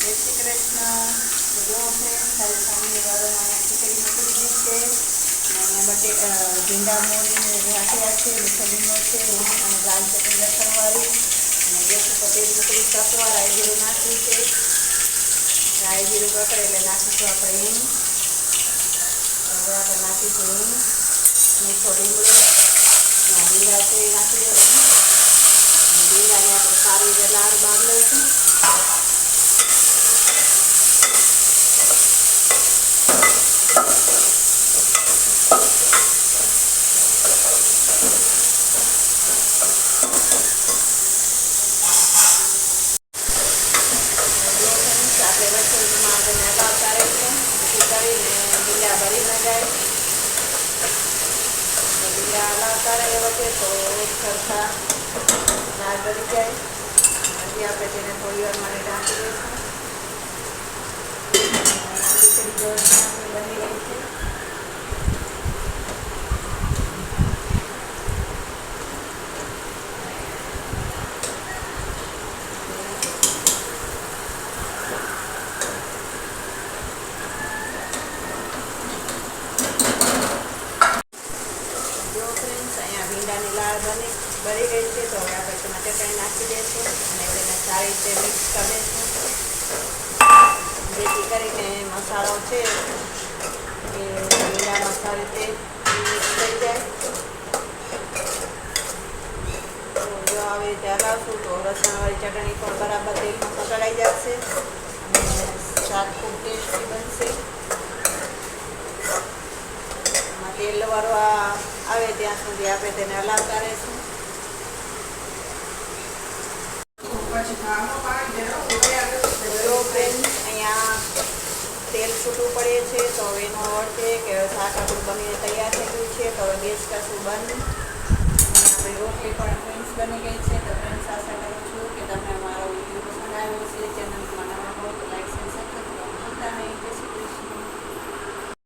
જય શ્રી કૃષ્ણ. જો ફ્રેન્ડ તારી સામે વાળામાં ખીચડી મૂકી દીધી છે અને ભીંડા મોરીને રાખેલા છે, મીઠો લીમડો છે અને લાલ ચટણી લસણવાળી અને ગેસ ઉપર તેલ મૂકી તકવા રાઈ જીરું નાખ્યું છે. રાઈ જીરું પકડે એટલે નાખીશું આપણે હિંગ. હવે આપણે નાખીશું હિંગ, મીઠો લીમડો ભીંડા છે એ નાખી દઈશું. ભીંડાને આપણે સારી રીતે લાળ બાંધ લઈશું. આપણે રસોઈમાં આપણે હલાવતા રહીશું જેથી કરીને ભીંડા ભરી ન જાય. ભીંડા હલાવતા રહે વચ્ચે તો એક સરખા લાલ ભરી જાય. હજી આપણે તેને થોડી વાર માટે ઢાંકી દઈશું. ખીચડી આપણી બની રહી છે. ભીંડાની લાળ ભરી ગઈ છે તો હવે આપણે તેમાં ચટણી નાખી દઈશું અને તેને સારી રીતે મિક્સ કરી દઈશું જેથી કરીને મસાલો છે એ ભીંડામાં સારી રીતે મિક્સ થઈ જાય. તો જો આવી રીતે હલાવશું તો લસણવાળી ચટણી પણ બરાબર તેલમાં પકડાઈ જશે અને શાક ખૂબ ટેસ્ટી બનશે. તેલ વાળવા આવે ત્યાં સુધી આપણે તેને હલાવતા રહીશું. જો ફ્રેન્ડ અહીંયા તેલ છૂટું પડે છે તો હવે એનો અર્થ છે કે શાક આપણું બનીને તૈયાર થઈ ગયું છે. તો હવે ગેસ કરશું બંધ અને આપણી રોટલી પણ ફ્રેન્ડ્સ બની ગઈ છે.